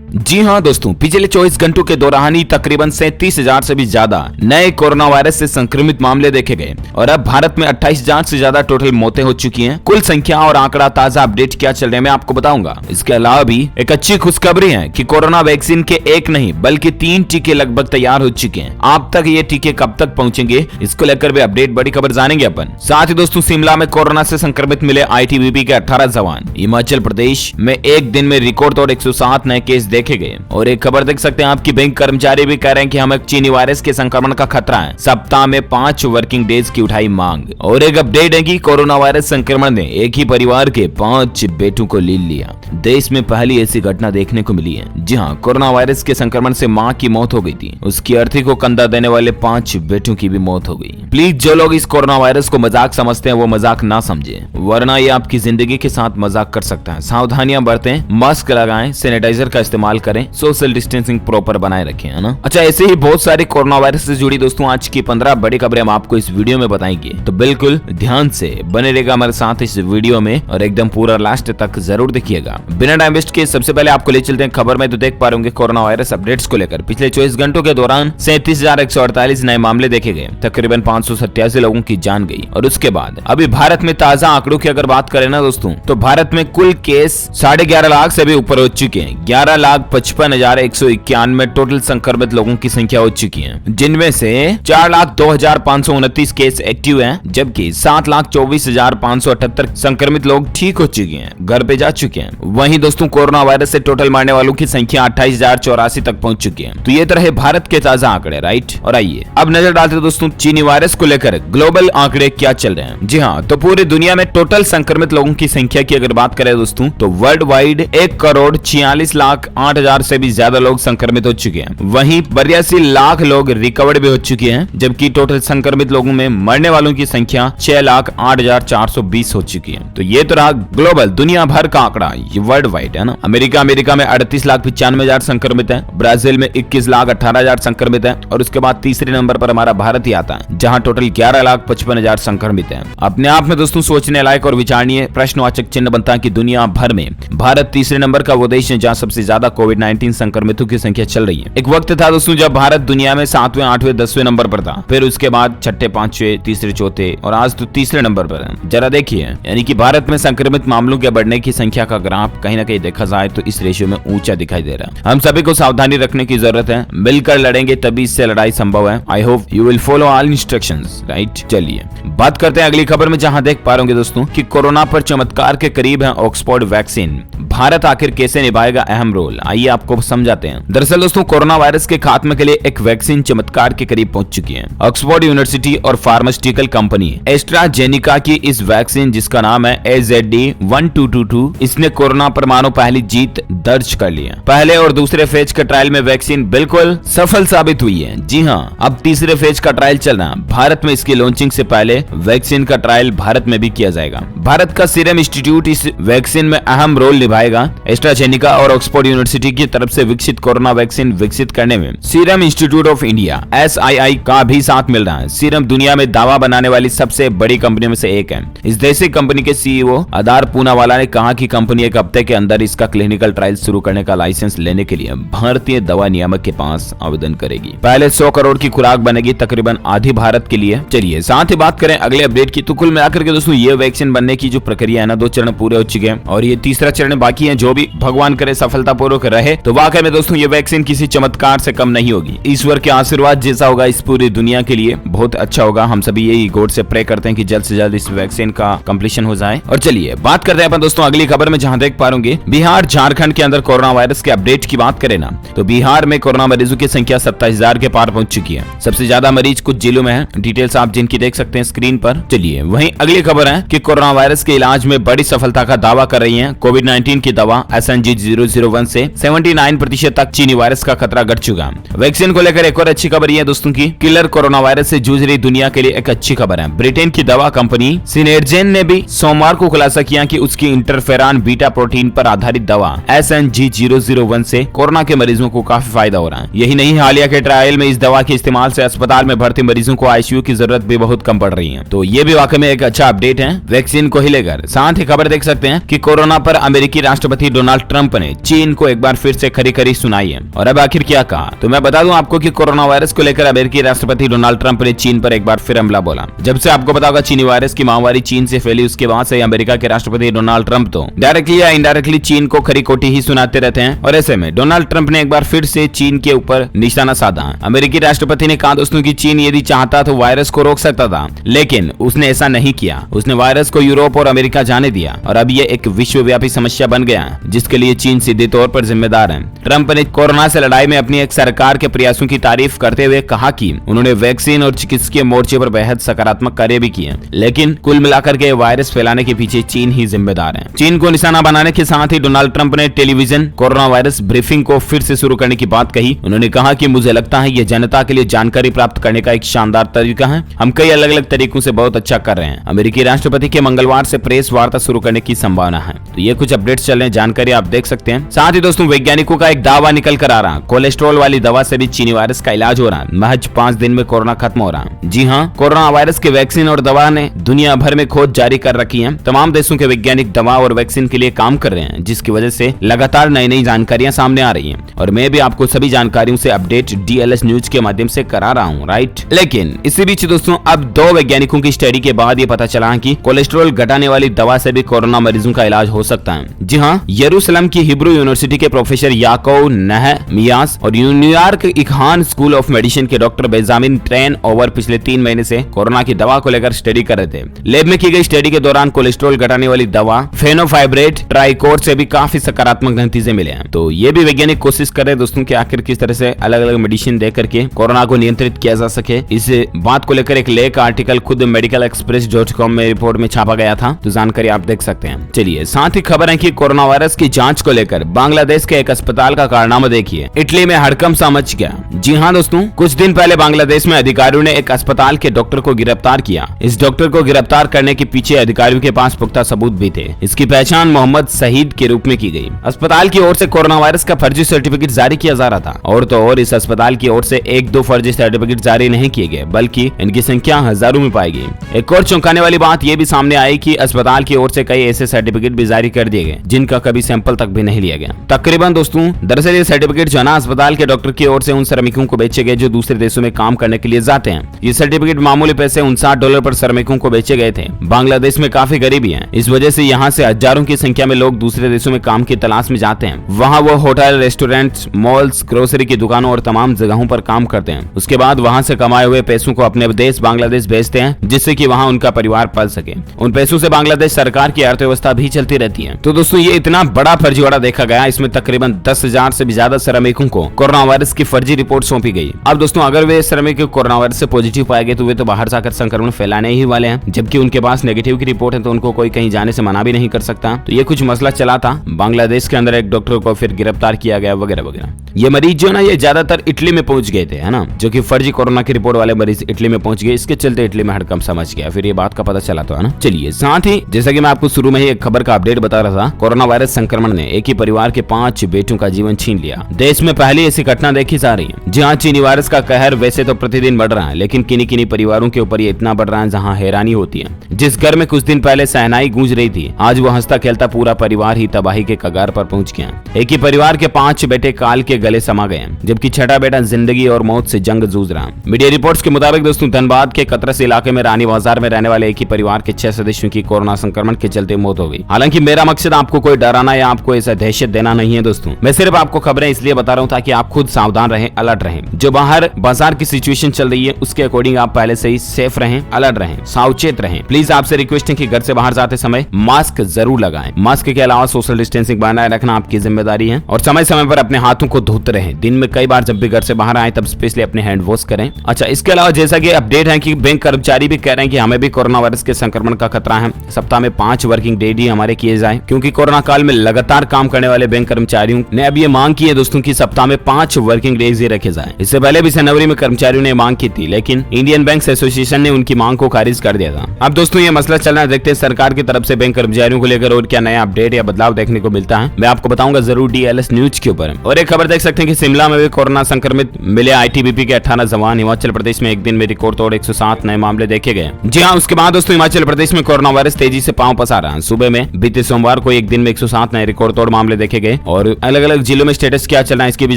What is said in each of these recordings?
जी हां दोस्तों, पिछले 24 घंटों के दौरान ही तकरीबन 37,000 से भी ज्यादा नए कोरोना वायरस से संक्रमित मामले देखे गए और अब भारत में 28,000 से ज्यादा टोटल मौतें हो चुकी हैं। कुल संख्या और आंकड़ा ताजा अपडेट क्या चल रहे हैं मैं आपको बताऊंगा। इसके अलावा भी एक अच्छी खुशखबरी है कि कोरोना वैक्सीन के एक नहीं बल्कि 3 टीके लगभग तैयार हो चुके हैं। आप तक ये टीके कब तक पहुंचेंगे, इसको लेकर भी अपडेट बड़ी खबर जानेंगे अपन। साथ ही दोस्तों, शिमला में कोरोना से संक्रमित मिले ITBP के 18 जवान। हिमाचल प्रदेश में एक दिन में रिकॉर्ड तोड़ 107 नए केस देखे गए। और एक खबर देख सकते हैं, आपकी बैंक कर्मचारी भी कह रहे हैं कि हमें चीनी वायरस के संक्रमण का खतरा है। सप्ताह में 5 वर्किंग डेज की उठाई मांग। और एक अपडेट है कि कोरोना वायरस संक्रमण ने एक ही परिवार के 5 बेटों को ले लिया। देश में पहली ऐसी घटना देखने को मिली है। जी हाँ, कोरोना वायरस के संक्रमण से मां की मौत हो गई थी। उसकी अर्थी को कंधा देने वाले 5 बेटों की भी मौत हो गई। प्लीज जो लोग इस कोरोना वायरस को मजाक समझते हैं वो मजाक ना समझे, वरना ये आपकी जिंदगी के साथ मजाक कर सकता है। सावधानियां बरतें, मास्क लगाएं, सैनिटाइजर का इस्तेमाल करें, सोशल डिस्टेंसिंग प्रॉपर बनाए रखें, है ना। अच्छा, ऐसे ही बहुत सारी कोरोना वायरस से जुड़ी दोस्तों आज की 15 बड़ी खबरें हम आपको इस वीडियो में बताएंगे, तो बिल्कुल ध्यान से बने रहेगा हमारे साथ इस वीडियो में और एकदम पूरा लास्ट तक जरूर देखिएगा। बिना टाइम वेस्ट के सबसे पहले आपको ले चलते हैं खबर में। तो देख पा रहे होंगे कोरोना वायरस अपडेट्स को लेकर पिछले 24 घंटों के दौरान 37,148 नए मामले देखे गए। तकरीबन 587 लोगों की जान गई। और उसके बाद अभी भारत में ताजा आंकड़ों की अगर बात करें ना दोस्तों, तो भारत में कुल केस 11.5 लाख से भी ऊपर हो चुके हैं। 11,55,191 टोटल संक्रमित लोगों की संख्या हो चुकी है, जिनमें से 4,02,529 केस एक्टिव हैं, जबकि 7,24,578 संक्रमित लोग ठीक हो चुके हैं, घर पे जा चुके हैं। वहीं दोस्तों, कोरोना वायरस से टोटल मरने वालों की संख्या 28,084 तक पहुंच चुकी है। तो ये तो रहे भारत के ताजा आंकड़े, राइट। और आइए अब नजर डालते हैं दोस्तों चीनी वायरस को लेकर ग्लोबल आंकड़े क्या चल रहे हैं। जी हाँ, तो पूरी दुनिया में टोटल संक्रमित लोगों की संख्या की अगर बात करें दोस्तों, तो वर्ल्ड वाइड 1,46,08,000 से भी ज्यादा लोग संक्रमित हो चुके हैं। वहीं 82 लाख लोग रिकवर्ड भी हो चुके हैं, जबकि टोटल संक्रमित लोगों में मरने वालों की संख्या 6,08,420 हो चुकी है। तो ये तो रहा ग्लोबल दुनिया भर का आंकड़ा, ये वर्ल्ड वाइड है ना। अमेरिका में 38,95,000 संक्रमित है, ब्राजील में 21,18,000 संक्रमित है, और उसके बाद तीसरे नंबर पर हमारा भारत ही आता है, जहां टोटल 11,55,000 संक्रमित है। अपने आप में दोस्तों सोचने लायक और विचारणीय प्रश्नवाचक चिन्ह बनता है कि दुनिया भर में भारत तीसरे नंबर का वो देश है जहां सबसे ज्यादा कोविड-19 संक्रमितों की संख्या चल रही है। एक वक्त था दोस्तों जब भारत दुनिया में 7वें, 8वें, 10वें नंबर पर था, फिर उसके बाद 6ठे, 5वें, तीसरे, चौथे और आज तो तीसरे नंबर पर है। जरा देखिए, यानी कि भारत में संक्रमित मामलों के बढ़ने की संख्या का ग्राफ कहीं ना कहीं देखा जाए तो इस रेशियो में ऊंचा दिखाई दे रहा है। हम सभी को सावधानी रखने की जरूरत है, मिलकर लड़ेंगे तभी इससे लड़ाई संभव है। I hope you will follow all instructions, right. चलिए बात करते हैं अगली खबर में, जहां देख पा रहे दोस्तों कि कोरोना पर चमत्कार के करीब है ऑक्सफोर्ड वैक्सीन। भारत आखिर कैसे निभाएगा अहम रोल, आइए आपको समझाते हैं। दरअसल दोस्तों, कोरोना वायरस के खात्मे के लिए एक वैक्सीन चमत्कार के करीब पहुंच चुकी है। ऑक्सफोर्ड यूनिवर्सिटी और फार्मास्यूटिकल कंपनी एस्ट्राजेनिका की इस वैक्सीन, जिसका नाम है AZD1222, इसने कोरोना पर मानो पहली जीत दर्ज कर ली है। पहले और दूसरे फेज के ट्रायल में वैक्सीन बिल्कुल सफल साबित हुई है। जी हाँ, अब तीसरे फेज का ट्रायल चल रहा है भारत में। इसकी लॉन्चिंग से पहले वैक्सीन का ट्रायल भारत में भी किया जाएगा। भारत का सीरम इंस्टीट्यूट इस वैक्सीन में अहम रोल निभाएगा। एस्ट्राजेनिका और ऑक्सफोर्ड यूनिवर्सिटी की तरफ से विकसित कोरोना वैक्सीन विकसित करने में serum institute of India SII का भी साथ मिल रहा है। सीरम दुनिया में दावा बनाने वाली सबसे बड़ी कंपनियों में से एक है। इस देसी कंपनी के CEO आधार पूनावाला ने कहा कि कंपनी एक हफ्ते के अंदर इसका क्लिनिकल ट्रायल शुरू करने का लाइसेंस लेने के लिए भारतीय दवा नियामक के पास आवेदन करेगी। पहले 100 करोड़ की खुराक बनेगी, तकरीबन आधी भारत के लिए। चलिए साथ ही बात करें अगले अपडेट की, तो कुल मिलाकर के दोस्तों ये वैक्सीन बनने की जो प्रक्रिया है ना, 2 चरण पूरे हो चुके हैं और ये तीसरा चरण बाकी है। जो भी भगवान करे सफलतापूर्वक रहे, तो वाकई में दोस्तों ये वैक्सीन किसी चमत्कार से कम नहीं होगी। ईश्वर के आशीर्वाद जैसा होगा इस पूरी दुनिया के लिए, बहुत अच्छा होगा। हम सभी यही गॉड से प्रे करते हैं कि जल्द से जल्द इस वैक्सीन का कंप्लीशन हो जाए। और चलिए बात करते हैं अपन दोस्तों अगली खबर में, जहां देख पा रहे बिहार, झारखंड के अंदर कोरोना वायरस के अपडेट की बात करें ना, तो बिहार में कोरोना मरीजों की संख्या 27,000 के पार पहुंच चुकी है। सबसे ज्यादा मरीज कुछ जिलों में है, डिटेल्स आप जिनकी देख सकते हैं स्क्रीन पर। चलिए वहीं अगली खबर है कि कोरोना वायरस के इलाज में बड़ी सफलता का दावा कर रही है कोविड-19 की दवा SNG001 से 79% तक चीनी वायरस का खतरा घट चुका है। वैक्सीन को लेकर एक और अच्छी खबर है दोस्तों की किलर कोरोना वायरस से जूझ रही दुनिया के लिए एक अच्छी खबर है। ब्रिटेन की दवा कंपनी सिनेर्जेन ने भी सोमवार को खुलासा किया कि उसकी इंटरफेरॉन बीटा प्रोटीन पर आधारित दवा SNG001 से कोरोना के मरीजों को काफी फायदा हो रहा है। यही नहीं, हालिया के ट्रायल में इस दवा के इस्तेमाल से अस्पताल में भर्ती मरीजों को ICU की जरूरत भी बहुत कम पड़ रही है। तो ये भी वाकई में एक अच्छा अपडेट है वैक्सीन को ही लेकर। साथ ही खबर देख सकते हैं कि कोरोना पर अमेरिकी राष्ट्रपति डोनाल्ड ट्रंप ने चीन को एक बार फिर से खरी खरी सुनाई है। और अब आखिर क्या कहा, तो मैं बता दूं आपको कि कोरोना वायरस को लेकर अमेरिकी राष्ट्रपति डोनाल्ड ट्रंप ने चीन पर एक बार फिर हमला बोला। जब से आपको पता होगा चीनी वायरस की महामारी चीन से फैली, उसके बाद से अमेरिका के राष्ट्रपति डोनाल्ड ट्रंप तो डायरेक्टली या इनडायरेक्टली चीन को खरी खोटी ही सुनाते रहते हैं। और ऐसे में डोनाल्ड ट्रंप ने एक बार फिर से चीन के ऊपर निशाना साधा। अमेरिकी राष्ट्रपति ने कहा दोस्तों कि चीन यदि चाहता तो वायरस को रोक सकता था, लेकिन उसने ऐसा नहीं किया। उसने वायरस को यूरोप और अमेरिका जाने दिया और अब ये एक विश्वव्यापी समस्या बन गया है, जिसके लिए चीन सीधे तौर पर जिम्मेदार है। ट्रंप ने कोरोना से लड़ाई में अपनी एक सरकार के प्रयासों की तारीफ करते हुए कहा कि उन्होंने वैक्सीन और चिकित्सकीय मोर्चे पर बेहद सकारात्मक कार्य भी किए, लेकिन कुल मिलाकर के वायरस फैलाने के पीछे चीन ही जिम्मेदार है। चीन को निशाना बनाने के साथ ही डोनाल्ड ट्रंप ने टेलीविजन कोरोना वायरस ब्रीफिंग को फिर से शुरू करने की बात कही। उन्होंने कहा कि मुझे लगता है ये जनता के लिए जानकारी प्राप्त करने का एक शानदार तरीका है। हम कई अलग अलग तरीकों से बहुत अच्छा कर रहे हैं। अमेरिकी राष्ट्रपति के मंगलवार से प्रेस वार्ता शुरू करने की संभावना है। तो ये कुछ अपडेट्स चल रहे हैं, जानकारी आप देख सकते हैं। साथ ही दोस्तों वैज्ञानिकों का एक दावा निकल कर आ रहा, कोलेस्ट्रॉल वाली दवा से भी चीनी वायरस का इलाज हो रहा है। महज 5 दिन में कोरोना खत्म हो रहा है। जी हाँ, कोरोना वायरस के वैक्सीन और दवा ने दुनिया भर में खोज जारी कर रखी है। तमाम देशों के वैज्ञानिक दवा और वैक्सीन के लिए काम कर रहे हैं, जिसकी वजह से लगातार नई नई जानकारियां सामने आ रही हैं। और मैं भी आपको सभी जानकारियों से अपडेट DLS न्यूज के माध्यम से करा रहा हूं, राइट। लेकिन इसी बीच दोस्तों अब 2 वैज्ञानिकों की स्टडी के बाद ये पता चला कि कोलेस्ट्रॉल घटाने वाली दवा से भी कोरोना मरीजों का इलाज हो सकता है। जी हाँ, यरूशलेम की हिब्रू यूनिवर्सिटी के प्रोफेसर याकोव नहमियास और न्यूयॉर्क इकहान स्कूल ऑफ मेडिसिन के डॉक्टर बेंजामिन ट्रेन ओवर पिछले 3 महीने से कोरोना की दवा को लेकर स्टडी कर रहे थे। लैब में की गई स्टडी के दौरान कोलेस्ट्रॉल घटाने वाली दवा फेनोफाइब्रेट ट्राइकोर से भी काफी सकारात्मक नतीजे मिले हैं। तो ये भी वैज्ञानिक कोशिश कर रहे हैं दोस्तों कि आखिर किस तरह से अलग अलग मेडिसिन दे करके कोरोना को नियंत्रित किया जा सके। इस बात को लेकर एक लेख आर्टिकल खुद medicalexpress.com में रिपोर्ट में छापा गया था, तो जानकारी आप देख सकते हैं। चलिए साथ ही खबर है कि कोरोना वायरस की जांच को लेकर बांग्लादेश के एक अस्पताल का कारनामा देखिए। इटली में हड़कंप सा मच गया। जी हाँ दोस्तों, कुछ दिन पहले बांग्लादेश में अधिकारियों ने एक अस्पताल के डॉक्टर को गिरफ्तार किया। इस डॉक्टर को गिरफ्तार करने के पीछे अधिकारियों के पास पुख्ता सबूत भी थे। इसकी पहचान मोहम्मद शहीद के रूप में की गई। अस्पताल की ओर से कोरोना वायरस का फर्जी सर्टिफिकेट जारी किया जा रहा था। और तो और इस अस्पताल की ओर से 1-2 फर्जी सर्टिफिकेट जारी नहीं किए गए, बल्कि इनकी संख्या हजारों में पाई गई। एक और चौंकाने वाली बात यह भी सामने आई कि अस्पताल की ओर से कई ऐसे सर्टिफिकेट भी जारी कर दिए गए जिनका कभी सैंपल तक भी नहीं लिया गया। तकरीबन दोस्तों दरअसल ये सर्टिफिकेट जो ना अस्पताल के डॉक्टर की ओर से उन श्रमिकों को बेचे गए जो दूसरे देशों में काम करने के लिए जाते हैं। ये सर्टिफिकेट मामूली पैसे $59 पर श्रमिकों को बेचे गए थे। बांग्लादेश में काफी गरीबी है, इस वजह से यहाँ से हजारों की संख्या में लोग दूसरे देशों में काम की तलाश में जाते हैं। वहाँ वो होटल, रेस्टोरेंट, मॉल्स, ग्रोसरी की दुकानों और तमाम जगहों पर काम करते हैं। उसके बाद वहाँ से कमाए हुए पैसों को अपने देश बांग्लादेश भेजते हैं, जिससे कि वहाँ उनका परिवार पल सके। उन पैसों से बांग्लादेश सरकार की अर्थव्यवस्था भी चलती रहती है। तो दोस्तों ये इतना बड़ा फर्जीवाड़ा देखा गया, इसमें तकरीबन 10,000 से भी ज्यादा श्रमिकों को कोरोना वायरस की फर्जी रिपोर्ट सौंपी गई। अब दोस्तों अगर वे श्रमिक कोरोना वायरस से पॉजिटिव पाए गए तो वे तो बाहर जाकर संक्रमण फैलाने ही वाले हैं, जबकि उनके पास नेगेटिव की रिपोर्ट है तो उनको कोई कहीं जाने से मना भी नहीं कर सकता। तो ये कुछ मसला चला था। बांग्लादेश के अंदर एक डॉक्टर को फिर गिरफ्तार किया गया वगैरह वगैरह। ये मरीज जो ना ये ज्यादातर इटली में पहुंच गए थे, है ना, जो कि फर्जी कोरोना की रिपोर्ट वाले मरीज इटली में पहुंच गए। इसके चलते इटली में हड़कंप समझ गया, फिर ये बात का पता चला तो, है ना। चलिए साथ ही जैसा कि मैं आपको शुरू में ही एक खबर का अपडेट बता रहा था, कोरोना वायरस संक्रमण ने एक ही परिवार के 5 बेटों का जीवन छीन लिया। देश में पहली ऐसी घटना देखी जा रही है। जहाँ चीनी वायरस का कहर वैसे तो प्रतिदिन बढ़ रहा है, लेकिन किन्हीं किन्हीं परिवारों के ऊपर ये इतना बढ़ रहा है जहाँ हैरानी होती है। जिस घर में कुछ दिन पहले सहनाई गूंज रही थी, आज वो हंसता खेलता पूरा परिवार ही तबाही के कगार पर पहुंच गया। एक ही परिवार के 5 बेटे काल के गले समा गए, जबकि छठा बेटा जिंदगी और मौत से जंग जूझ रहा। मीडिया रिपोर्ट्स के मुताबिक दोस्तों धनबाद के कतरस इलाके में रानी बाजार में रहने वाले एक ही परिवार के 6 सदस्यों की कोरोना संक्रमण के चलते मौत हो गई। हालांकि मेरा मकसद आपको कोई डराना या आपको ऐसा दहशत देना नहीं है दोस्तों, मैं सिर्फ आपको खबरें इसलिए बता रहा हूँ ताकि आप खुद सावधान रहें, अलर्ट रहें। जो बाहर बाजार की सिचुएशन चल रही है उसके अकॉर्डिंग आप पहले से ही सेफ रहें, अलर्ट रहें, सावचेत रहें। प्लीज आपसे रिक्वेस्ट है कि घर से बाहर जाते समय मास्क जरूर लगाएं। मास्क के अलावा सोशल डिस्टेंसिंग बनाए रखना आपकी जिम्मेदारी है और समय समय पर अपने हाथों को धोते रहें। दिन में कई बार जब भी घर से बाहर आए तब स्पेशली अपने हैंड वॉश करें। अच्छा, इसके अलावा जैसा कि अपडेट है कि बैंक कर्मचारी भी कह रहे हैं कि हमें भी कोरोना वायरस के संक्रमण का खतरा है। सप्ताह में 5 वर्किंग डे ही हमारे किए जाए, क्योंकि कोरोना काल में लगातार काम करने वाले बैंक कर्मचारियों ने अब ये मांग की है दोस्तों कि सप्ताह में 5 वर्किंग डेज रखे जाए। इससे पहले भी जनवरी में कर्मचारियों ने मांग की थी, लेकिन इंडियन बैंक एसोसिएशन ने उनकी मांग को खारिज कर दिया था। अब दोस्तों ये मसला चल रहा है, देखते हैं सरकार की तरफ से बैंक कर्मचारियों को लेकर और क्या नया अपडेट या बदलाव देखने को मिलता है। मैं आपको बताऊंगा जरूर DLS न्यूज के ऊपर। और एक खबर देख सकते हैं कि शिमला में भी कोरोना संक्रमित मिले ITBP के 18 जवान। हिमाचल प्रदेश में एक दिन में रिकॉर्ड तोड़ 107 नए मामले देखे गए। जी हाँ, उसके बाद दोस्तों हिमाचल प्रदेश में कोरोना वायरस तेजी से पांव पसार रहा है। सुबह में बीते सोमवार को एक दिन दिन में 107 नए रिकॉर्ड तोड़ मामले देखे गए और अलग अलग जिलों में स्टेटस क्या चल रहा है इसकी भी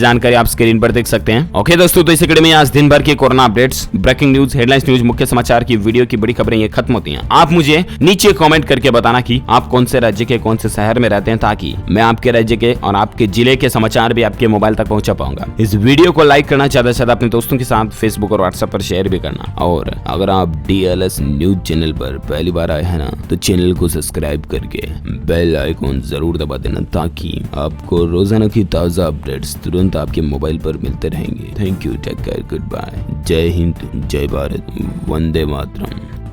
जानकारी आप स्क्रीन पर देख सकते हैं। ओके दोस्तों, तो इस कड़ी में आज दिन भर की corona updates, breaking news, headlines news, मुख्य समाचार की वीडियो की बड़ी खबरें ये खत्म होती हैं। आप मुझे नीचे कमेंट करके बताना कि आप कौन से राज्य के कौन से शहर में रहते हैं, ताकि मैं आपके राज्य के और आपके जिले के समाचार भी आपके मोबाइल तक पहुंचा पाऊंगा। इस वीडियो को लाइक करना, ज्यादा से ज्यादा अपने दोस्तों के साथ फेसबुक और व्हाट्सएप पर शेयर भी करना। और अगर आप DLS न्यूज चैनल पर पहली बार आए हैं ना, तो चैनल को सब्सक्राइब करके बेल आइकॉन जरूर दबा देना, ताकि आपको रोजाना की ताजा अपडेट्स तुरंत आपके मोबाइल पर मिलते रहेंगे। Thank you, take care, goodbye, जय हिंद, जय भारत, वंदे मातरम।